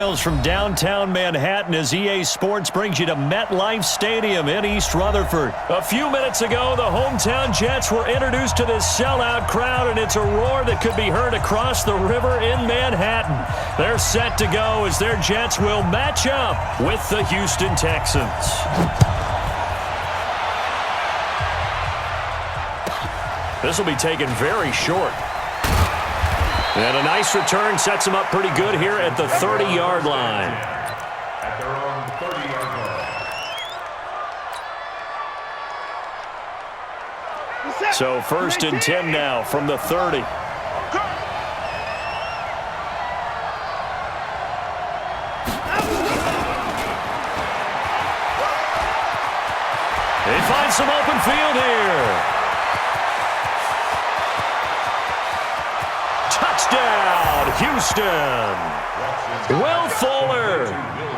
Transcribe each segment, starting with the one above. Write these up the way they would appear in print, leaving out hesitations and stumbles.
From downtown Manhattan as EA Sports brings you to MetLife Stadium in East Rutherford. A few minutes ago, the hometown Jets were introduced to this sellout crowd, and it's a roar that could be heard across the river in Manhattan. They're set to go as their Jets will match up with the Houston Texans. This will be taken very short. And a nice return sets them up pretty good here at the 30-yard line. At their own 30-yard line. So 1st and 10 now from the 30. They find some open field here. Touchdown, Houston. Will Fuller,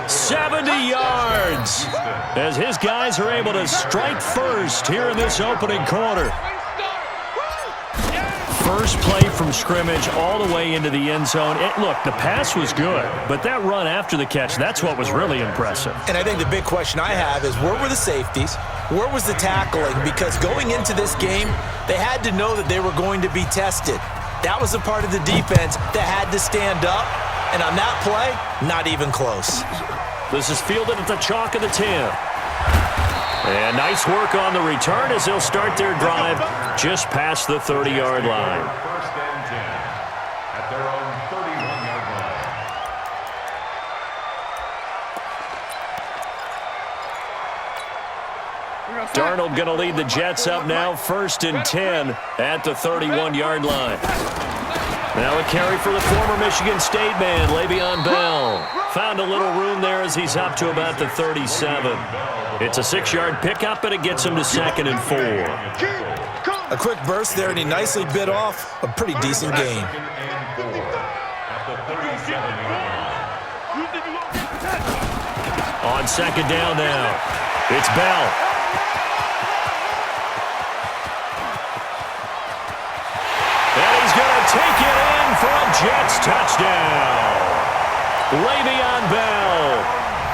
70 yards, as his guys are able to strike first here in this opening quarter. First play from scrimmage all the way into the end zone. Look, the pass was good, but that run after the catch, that's what was really impressive. And I think the big question I have is, where were the safeties? Where was the tackling? Because going into this game, they had to know that they were going to be tested. That was a part of the defense that had to stand up. And on that play, not even close. This is fielded at the chalk of the 10. And nice work on the return as they'll start their drive just past the 30-yard line. 1st and 10 at their own 31-yard line. Darnold going to lead the Jets up now, 1st and 10 at the 31-yard line. Now a carry for the former Michigan State man, Le'Veon Bell. Found a little room there as he's up to about the 37. It's a 6-yard pickup, and it gets him to 2nd and 4. A quick burst there, and he nicely bit off a pretty decent gain. On 2nd down now, it's Bell. And he's going to take it in for a Jets touchdown. Le'Veon Bell,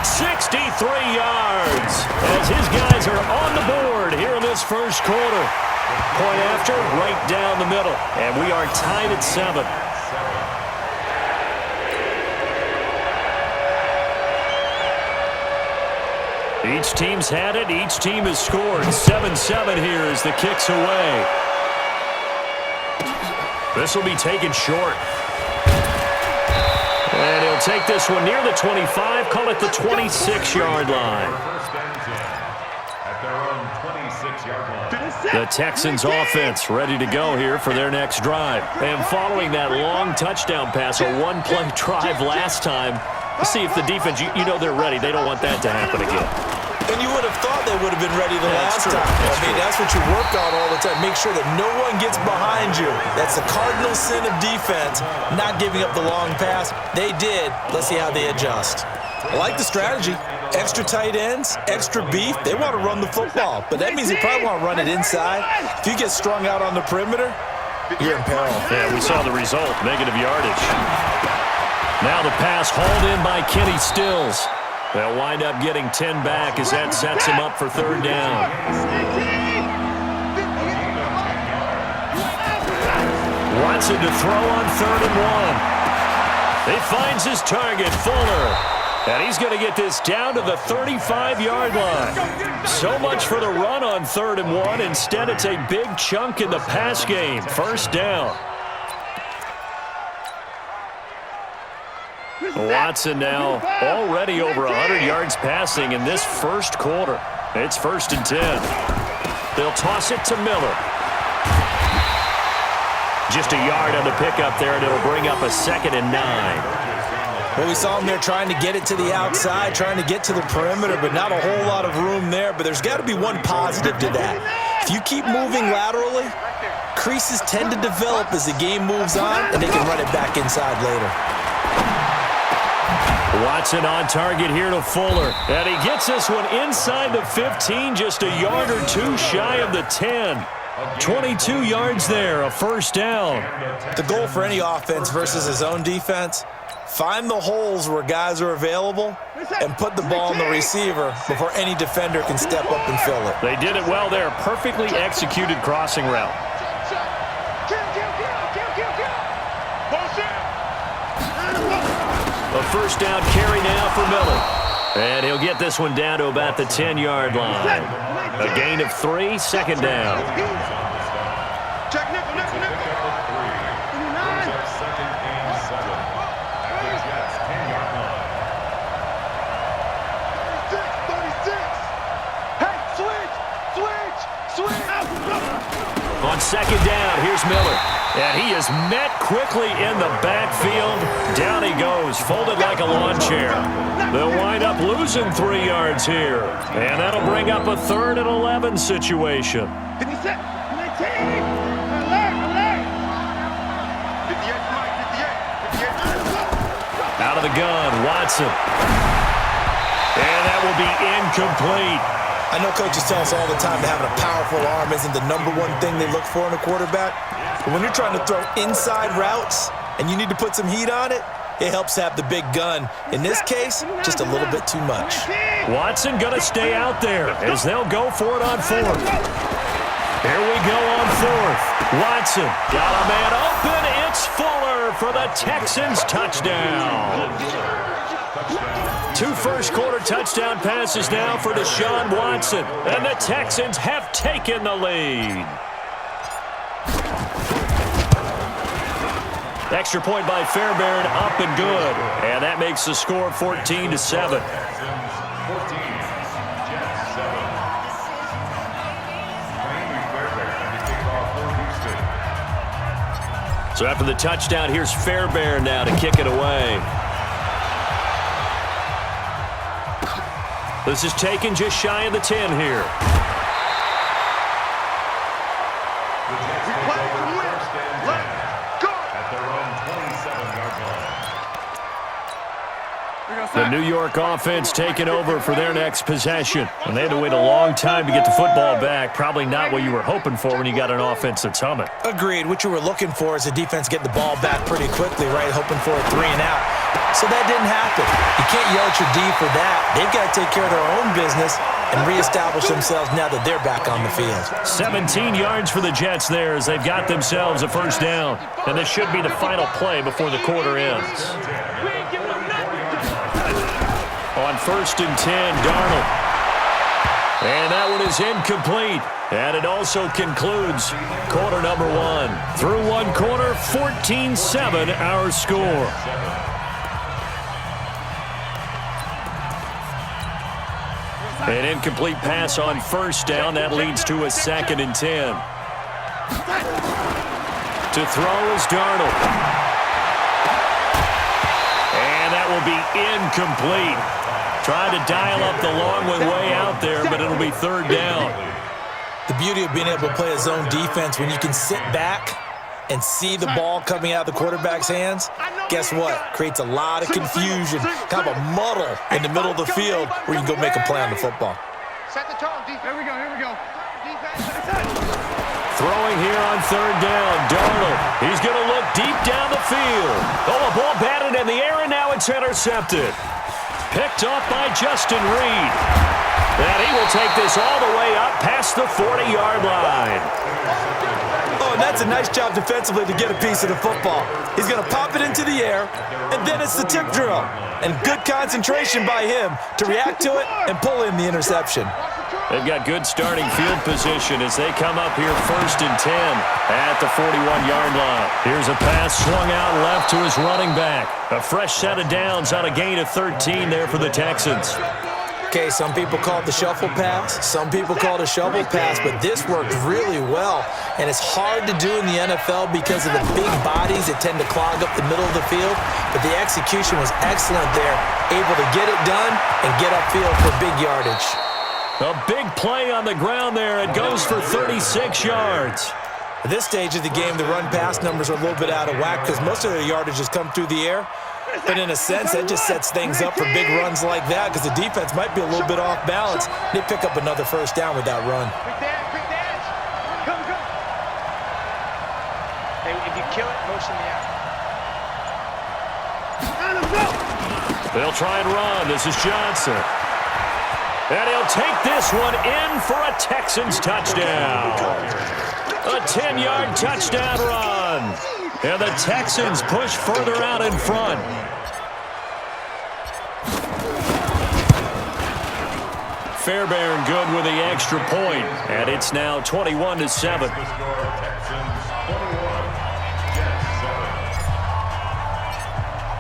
63 yards, as his guys are on the board here in this first quarter. Point after, right down the middle, and we are tied at 7. Each team's had it. Each team has scored. 7-7 here as the kick's away. This will be taken short. And he'll take this one near the 25, call it the 26-yard line. 1st and 10 at their own 26-yard line. The Texans offense ready to go here for their next drive. And following that long touchdown pass, a one-play drive last time, see if the defense, you know they're ready. They don't want that to happen again. And you would have thought they would have been ready the last time. That's what you work on all the time. Make sure that no one gets behind you. That's the cardinal sin of defense, not giving up the long pass. They did. Let's see how they adjust. I like the strategy. Extra tight ends, extra beef. They want to run the football, but that means they probably want to run it inside. If you get strung out on the perimeter, you're in peril. Yeah, we saw the result, negative yardage. Now the pass hauled in by Kenny Stills. They'll wind up getting 10 back as that sets him up for 3rd down. Watson to throw on 3rd and 1. He finds his target, Fuller. And he's going to get this down to the 35-yard line. So much for the run on 3rd and 1. Instead, it's a big chunk in the pass game. 1st down. Watson now already over 100 yards passing in this first quarter. It's 1st and 10. They'll toss it to Miller. Just a yard on the pickup there, and it'll bring up a 2nd and 9. Well, we saw him there trying to get it to the outside, trying to get to the perimeter, but not a whole lot of room there. But there's got to be one positive to that. If you keep moving laterally, creases tend to develop as the game moves on, and they can run it back inside later. Watson on target here to Fuller. And he gets this one inside the 15, just a yard or two shy of the 10. 22 yards there, a 1st down. The goal for any offense versus his own defense, Find the holes where guys are available and put the ball in the receiver before any defender can step up and fill it. They did it well there. Perfectly executed crossing route. A first down carry now for Miller. And he'll get this one down to about the 10-yard line. A gain of 3, second down. On second down, here's Miller. And he is met quickly in the backfield. Down he goes, folded like a lawn chair. They'll wind up losing 3 yards here. And that'll bring up a 3rd and 11 situation. Out of the gun, Watson. And that will be incomplete. I know coaches tell us all the time that having a powerful arm isn't the #1 thing they look for in a quarterback. But when you're trying to throw inside routes and you need to put some heat on it, it helps to have the big gun. In this case, just a little bit too much. Watson going to stay out there as they'll go for it on 4th. Here we go on 4th. Watson got a man open. It's Fuller for the Texans touchdown. 2 first-quarter touchdown passes now for Deshaun Watson. And the Texans have taken the lead. Extra point by Fairbairn, up and good. And that makes the score 14-7. So after the touchdown, here's Fairbairn now to kick it away. This is taken just shy of the 10 here. The New York offense taking over for their next possession. And they had to wait a long time to get the football back. Probably not what you were hoping for when you got an offense that's humming. Agreed. What you were looking for is the defense getting the ball back pretty quickly, right? Hoping for a 3 and out. So that didn't happen. You can't yell at your D for that. They've got to take care of their own business and reestablish themselves now that they're back on the field. 17 yards for the Jets there as they've got themselves a first down. And this should be the final play before the quarter ends. On 1st and 10, Darnold. And that one is incomplete. And it also concludes quarter number 1. Through 1 quarter, 14-7 our score. An incomplete pass on first down. That leads to a 2nd and 10. To throw is Darnold. And that will be incomplete. Trying to dial up the long way out there, but it'll be 3rd down. The beauty of being able to play a zone defense when you can sit back and see the ball coming out of the quarterback's hands, guess what? Creates a lot of confusion, kind of a muddle in the middle of the field where you can go make a play on the football. Set the tone, defense. Here we go, here we go. Throwing here on 3rd down, Darnold. He's going to look deep down the field. Oh, a ball batted in the air, and now it's intercepted. Picked off by Justin Reed. And he will take this all the way up past the 40-yard line. Oh, and that's a nice job defensively to get a piece of the football. He's going to pop it into the air, and then it's the tip drill. And good concentration by him to react to it and pull in the interception. They've got good starting field position as they come up here 1st and 10 at the 41-yard line. Here's a pass swung out left to his running back. A fresh set of downs on a gain of 13 there for the Texans. Okay, some people call it the shuffle pass. Some people call it a shovel pass, but this worked really well. And it's hard to do in the NFL because of the big bodies that tend to clog up the middle of the field. But the execution was excellent there, able to get it done and get upfield for big yardage. A big play on the ground there. It goes for 36 yards. At this stage of the game, the run-pass numbers are a little bit out of whack because most of their yardage has come through the air. But in a sense, that just sets things up for big runs like that because the defense might be a little bit off balance. They pick up another first down with that run. Big dash. Come. Hey, if you kill it, motion me out. They'll try and run. This is Johnson. And he'll take this one in for a Texans touchdown. A 10-yard touchdown run. And the Texans push further out in front. Fairbairn good with the extra point, and it's now 21-7.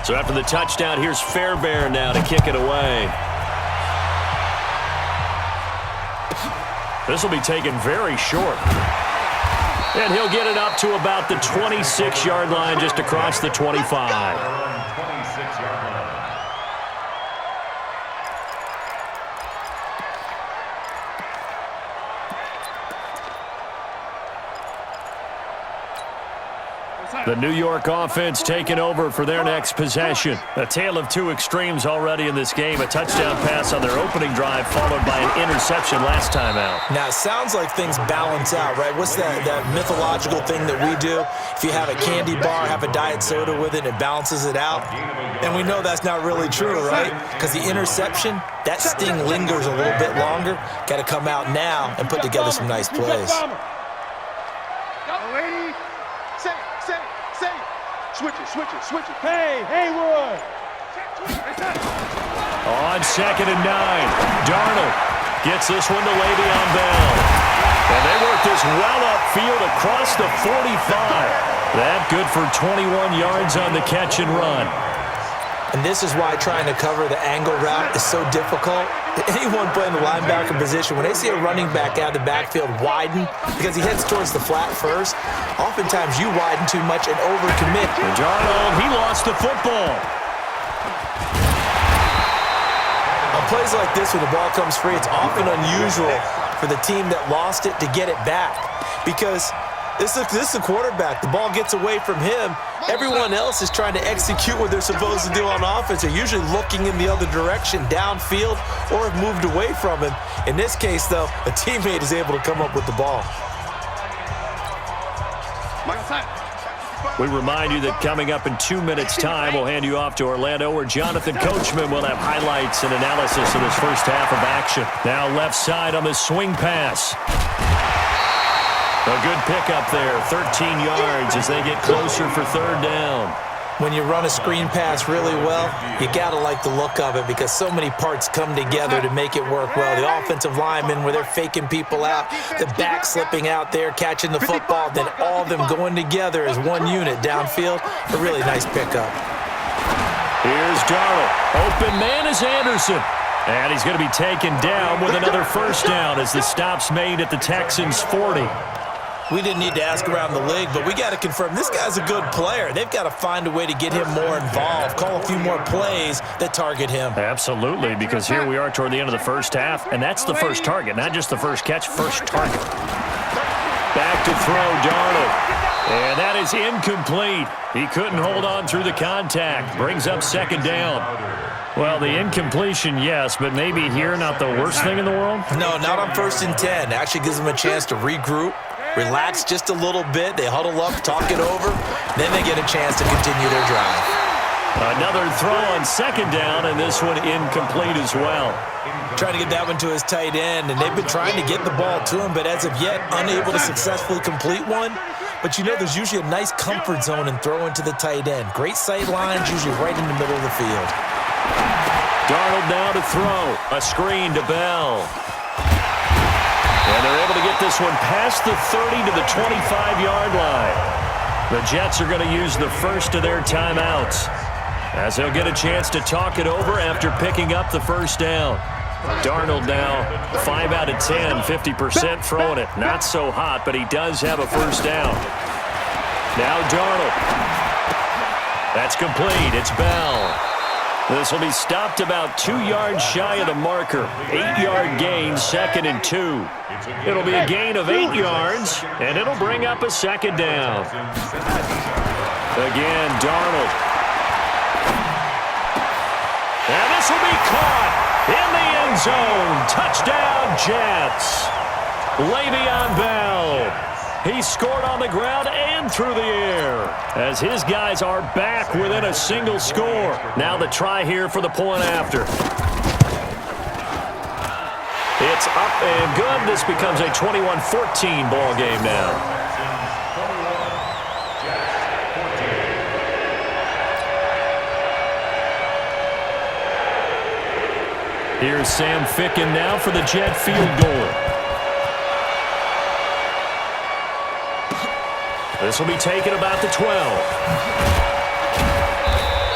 So after the touchdown, here's Fairbairn now to kick it away. This will be taken very short. And he'll get it up to about the 26-yard line, just across the 25. The New York offense taking over for their next possession. A tale of two extremes already in this game. A touchdown pass on their opening drive, followed by an interception last time out. Now, it sounds like things balance out, right? What's that mythological thing that we do? If you have a candy bar, have a diet soda with it, it balances it out. And we know that's not really true, right? Because the interception, that sting lingers a little bit longer. Got to come out now and put together some nice plays. Switch it. Hey, Haywood. On 2nd and 9, Darnold gets this one to Le'Veon Bell. And they work this well upfield across the 45. That good for 21 yards on the catch and run. And this is why trying to cover the angle route is so difficult. Anyone playing the linebacker position, when they see a running back out of the backfield widen because he heads towards the flat first, oftentimes you widen too much and overcommit. And Darnold, he lost the football. On plays like this where the ball comes free, it's often unusual for the team that lost it to get it back because this is the quarterback. The ball gets away from him. Everyone else is trying to execute what they're supposed to do on offense. They're usually looking in the other direction, downfield, or have moved away from him. In this case, though, a teammate is able to come up with the ball. We remind you that coming up in 2 minutes' time, we'll hand you off to Orlando, where Jonathan Coachman will have highlights and analysis of this first half of action. Now left side on the swing pass. A good pickup there, 13 yards as they get closer for 3rd down. When you run a screen pass really well, you got to like the look of it because so many parts come together to make it work well. The offensive linemen where they're faking people out, the back slipping out there, catching the football, then all of them going together as one unit downfield. A really nice pickup. Here's Darnold. Open man is Anderson. And he's going to be taken down with another first down as the stop's made at the Texans' 40. We didn't need to ask around the league, but we got to confirm this guy's a good player. They've got to find a way to get him more involved, call a few more plays that target him. Absolutely, because here we are toward the end of the first half, and that's the first target, not just the first catch, first target. Back to throw, Darnold. And that is incomplete. He couldn't hold on through the contact. Brings up 2nd down. Well, the incompletion, yes, but maybe here not the worst thing in the world? No, not on 1st and 10. Actually gives them a chance to regroup. Relax just a little bit. They huddle up, talk it over. Then they get a chance to continue their drive. Another throw on 2nd down, and this one incomplete as well. Trying to get that one to his tight end, and they've been trying to get the ball to him, but as of yet, unable to successfully complete one. But you know there's usually a nice comfort zone in throwing to the tight end. Great sight lines, usually right in the middle of the field. Darnold now to throw. A screen to Bell. And they're able to get this one past the 30 to the 25-yard line. The Jets are going to use the first of their timeouts as they'll get a chance to talk it over after picking up the first down. Darnold now 5 out of 10, 50% throwing it. Not so hot, but he does have a first down. Now Darnold. That's complete. It's Bell. This will be stopped about 2 yards shy of the marker. 8-yard gain, 2nd and 2. It'll be a gain of 8 yards, and it'll bring up a 2nd down. Again, Darnold. And this will be caught in the end zone. Touchdown, Jets. Le'Veon Bell. He scored on the ground and through the air as his guys are back within a single score. Now the try here for the point after. It's up and good. This becomes a 21-14 ball game now. Here's Sam Ficken now for the Jet field goal. This will be taken about the 12.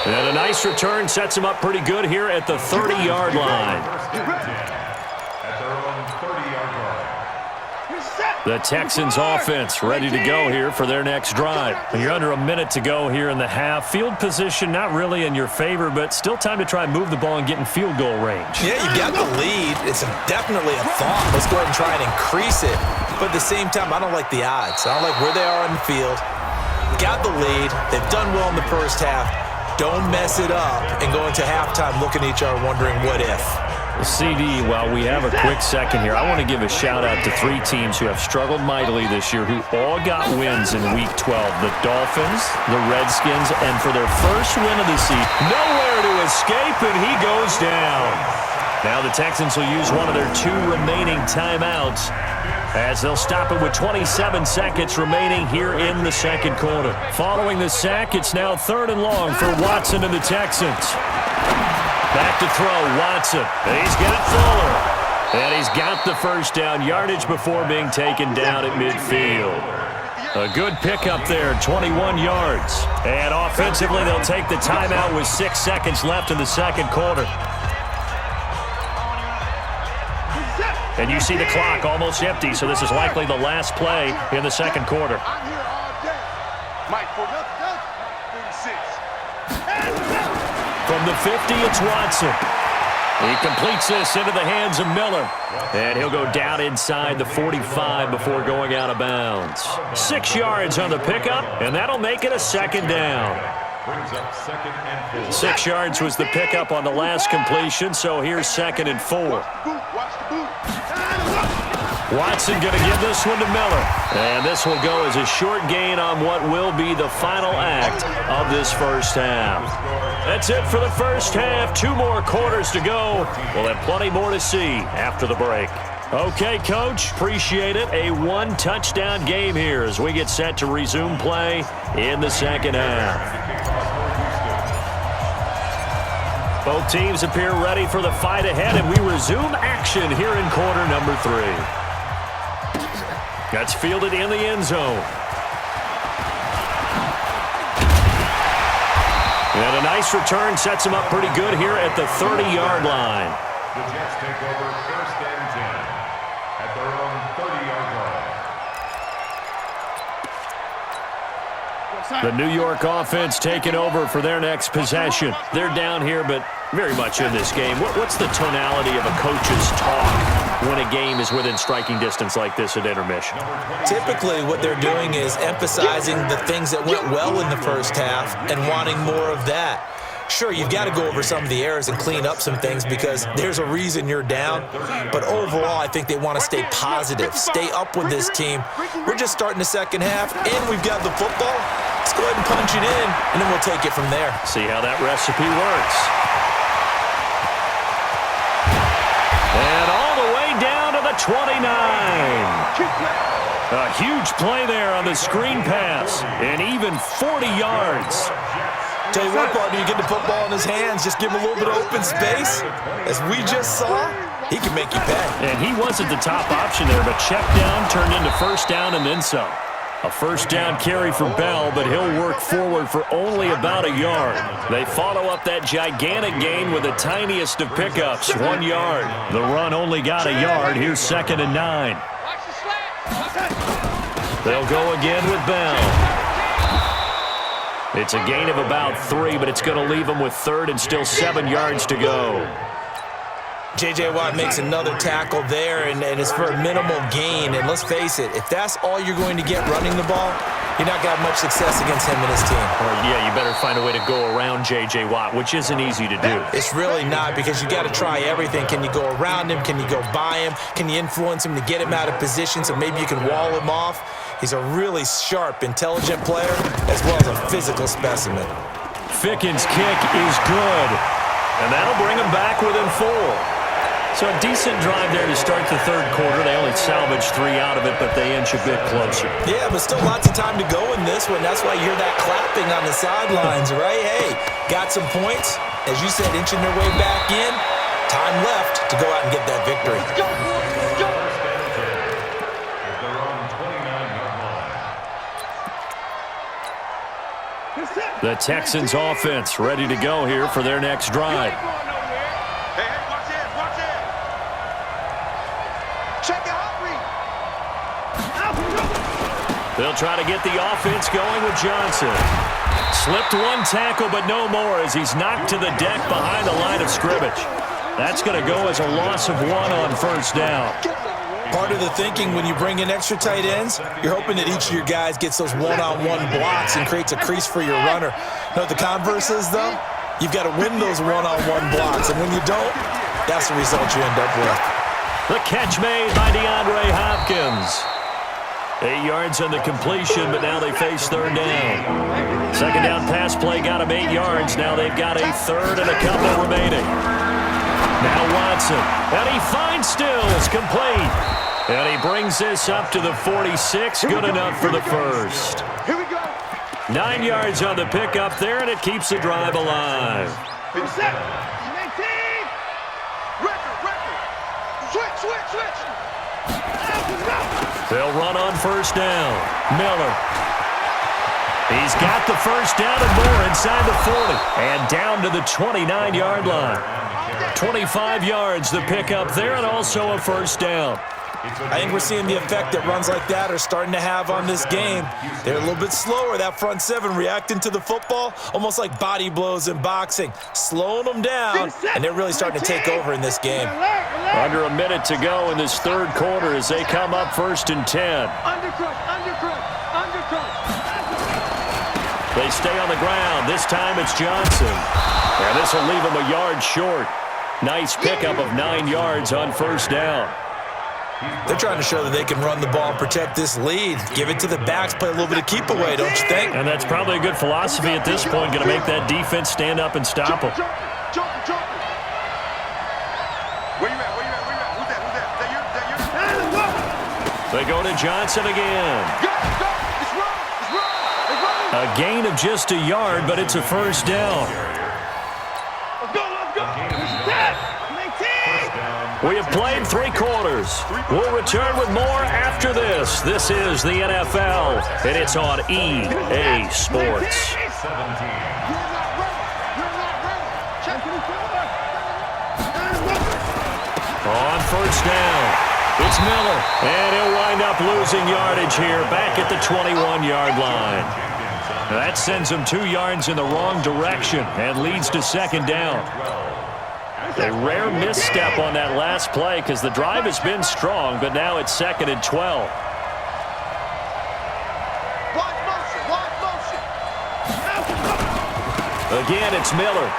And a nice return sets him up pretty good here at the 30-yard line. At their own 30-yard line. The Texans offense ready to go here for their next drive. You're under a minute to go here in the half. Field position not really in your favor, but still time to try and move the ball and get in field goal range. Yeah, you got the lead. It's definitely a thought. Let's go ahead and try and increase it. But at the same time, I don't like the odds. I don't like where they are on the field. Got the lead. They've done well in the first half. Don't mess it up and go into halftime looking at each other wondering what if. CD, while we have a quick second here, I want to give a shout-out to three teams who have struggled mightily this year who all got wins in Week 12. The Dolphins, the Redskins, and for their first win of the season, nowhere to escape, and he goes down. Now the Texans will use one of their two remaining timeouts as they'll stop it with 27 seconds remaining here in the second quarter. Following the sack, it's now 3rd and long for Watson and the Texans. Back to throw, Watson. And he's got Fuller. And he's got the first down yardage before being taken down at midfield. A good pickup there, 21 yards. And offensively, they'll take the timeout with 6 seconds left in the second quarter. And you see the clock almost empty, so this is likely the last play in the second quarter. I'm here all day. Mike, 46. From the 50, it's Watson. He completes this into the hands of Miller. And he'll go down inside the 45 before going out of bounds. 6 yards on the pickup, and that'll make it a second down. Brings up 2nd and 4. 6 yards was the pickup on the last completion, so here's 2nd and 4. Watch the boot. Watson going to give this one to Miller. And this will go as a short gain on what will be the final act of this first half. That's it for the first half. 2 more quarters to go. We'll have plenty more to see after the break. Okay, Coach, appreciate it. A 1-touchdown game here as we get set to resume play in the second half. Both teams appear ready for the fight ahead, and we resume action here in quarter number 3. That's fielded in the end zone. And a nice return sets him up pretty good here at the 30-yard line. The Jets take over 1st and 10 at their own 30-yard line. The New York offense taking over for their next possession. They're down here, but very much in this game. What's the tonality of a coach's talk when a game is within striking distance like this at intermission? Typically, what they're doing is emphasizing the things that went well in the first half and wanting more of that. Sure, you've got to go over some of the errors and clean up some things because there's a reason you're down. But overall, I think they want to stay positive, stay up with this team. We're just starting the second half, and we've got the football. Let's go ahead and punch it in, and then we'll take it from there. See how that recipe works. And all the way down to the 29. A huge play there on the screen pass, and even 40 yards. Tell you what, partner, you get the football in his hands, just give him a little bit of open space. As we just saw, he can make you pay. And he wasn't the top option there, but check down turned into first down and then some. A first down carry for Bell, but he'll work forward for only about a yard. They follow up that gigantic gain with the tiniest of pickups, 1 yard. The run only got a yard. Here's 2nd and 9. They'll go again with Bell. It's a gain of about 3, but it's going to leave them with 3rd and still 7 yards to go. J.J. Watt makes another tackle there, and it's for a minimal gain. And let's face it, if that's all you're going to get running the ball, you're not going to have much success against him and his team. Well, yeah, you better find a way to go around J.J. Watt, which isn't easy to do. It's really not, because you got to try everything. Can you go around him? Can you go by him? Can you influence him to get him out of position so maybe you can wall him off? He's a really sharp, intelligent player, as well as a physical specimen. Fickens' kick is good, and that'll bring him back within 4. So a decent drive there to start the third quarter. They only salvaged 3 out of it, but they inch a bit closer. Yeah, but still lots of time to go in this one. That's why you hear that clapping on the sidelines, right? Hey, got some points. As you said, inching their way back in. Time left to go out and get that victory. At their own 29-yard line. The Texans offense ready to go here for their next drive. Hey, watch it, watch it. Check it out, Reed. They'll try to get the offense going with Johnson. Slipped one tackle, but no more as he's knocked to the deck behind the line of scrimmage. That's going to go as a loss of 1 on first down. Part of the thinking when you bring in extra tight ends, you're hoping that each of your guys gets those one-on-one blocks and creates a crease for your runner. You know what the converse is, though? You've got to win those one-on-one blocks, and when you don't, that's the result you end up with. The catch made by DeAndre Hopkins. 8 yards on the completion, but now they face third down. Second down pass play got them 8 yards. Now they've got a third and a couple remaining. Now Watson, and he finds Stills, complete. And he brings this up to the 46, good enough for the first. Here we go. 9 yards on the pickup there, and it keeps the drive alive. Record. Switch. They'll run on first down. Miller. He's got the first down and more inside the 40. And down to the 29-yard line. 25 yards the pickup there, and also a first down. I think we're seeing the effect that runs like that are starting to have on this game. They're a little bit slower, that front seven, reacting to the football, almost like body blows in boxing, slowing them down, and they're really starting to take over in this game. Under a minute to go in this third quarter as they come up first and 10. Undercrush. They stay on the ground. This time it's Johnson. And this will leave him a yard short. Nice pickup of 9 yards on first down. They're trying to show that they can run the ball and protect this lead. Give it to the backs, play a little bit of keep away, don't you think? And that's probably a good philosophy at this point, going to make that defense stand up and stop them. Jump. Where you at? Who's that? Is that you? They go to Johnson again. Go. It's running. A gain of just a yard, but it's a first down. Let's go. We have played 3 quarters. We'll return with more after this. This is the NFL, and it's on EA Sports. On first down, it's Miller, and he'll wind up losing yardage here back at the 21-yard line. That sends him 2 yards in the wrong direction and leads to second down. A rare misstep on that last play because the drive has been strong, but now it's second and 12. Again, it's Miller.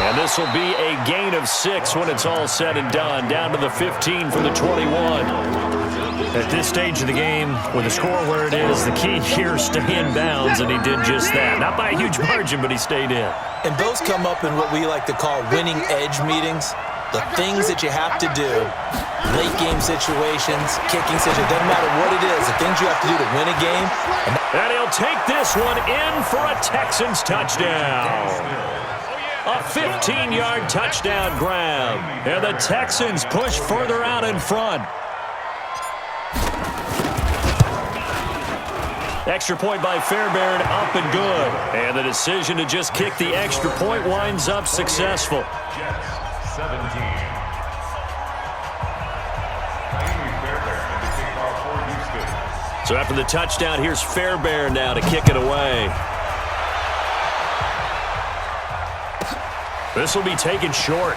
And this will be a gain of 6 when it's all said and done, down to the 15 from the 21. At this stage of the game, with the score where it is, the key here is stay in bounds, and he did just that. Not by a huge margin, but he stayed in. And those come up in what we like to call winning edge meetings. The things that you have to do, late game situations, kicking situations, doesn't matter what it is, the things you have to do to win a game. And he'll take this one in for a Texans touchdown. A 15-yard touchdown grab. And the Texans push further out in front. Extra point by Fairbairn, up and good. And the decision to just kick the extra point winds up successful. Jets 17. Naomi Fairbairn and the kickoff for Houston. So after the touchdown, here's Fairbairn now to kick it away. This will be taken short.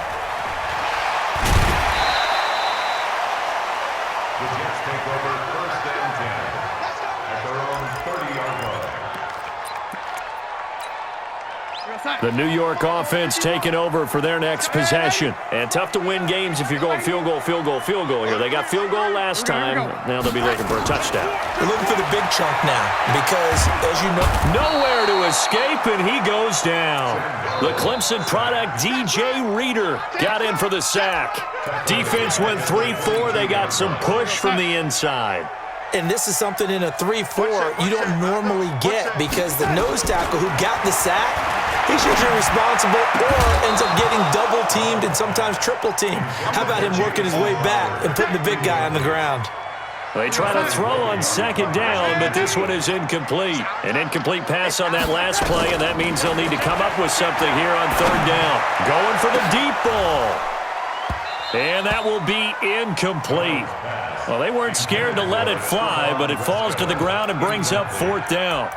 The Jets take over first and 10 at their own 30-yard line. The New York offense taking over for their next possession. And tough to win games if you're going field goal, field goal, field goal here. They got field goal last time. Now they'll be looking for a touchdown. They're looking for the big chunk now because, as you know, nowhere to escape, and he goes down. The Clemson product, DJ Reader, got in for the sack. Defense went 3-4. They got some push from the inside. And this is something in a 3-4 you don't normally get because the nose tackle who got the sack, he's usually responsible or ends up getting double-teamed and sometimes triple-teamed. How about him working his way back and putting the big guy on the ground? They try to throw on second down, but this one is incomplete. An incomplete pass on that last play, and that means they'll need to come up with something here on third down. Going for the deep ball. And that will be incomplete. Well, they weren't scared to let it fly, but it falls to the ground and brings up fourth down.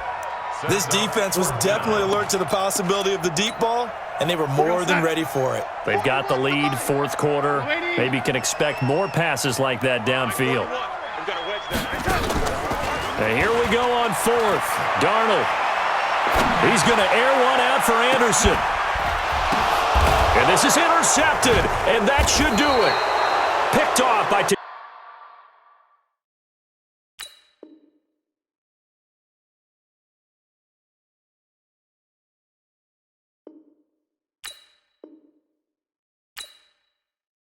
This defense was definitely alert to the possibility of the deep ball, and they were more than ready for it. They've got the lead, fourth quarter. Maybe can expect more passes like that downfield. And here we go on fourth. Darnold. He's going to air one out for Anderson. And this is intercepted, and that should do it. Picked off by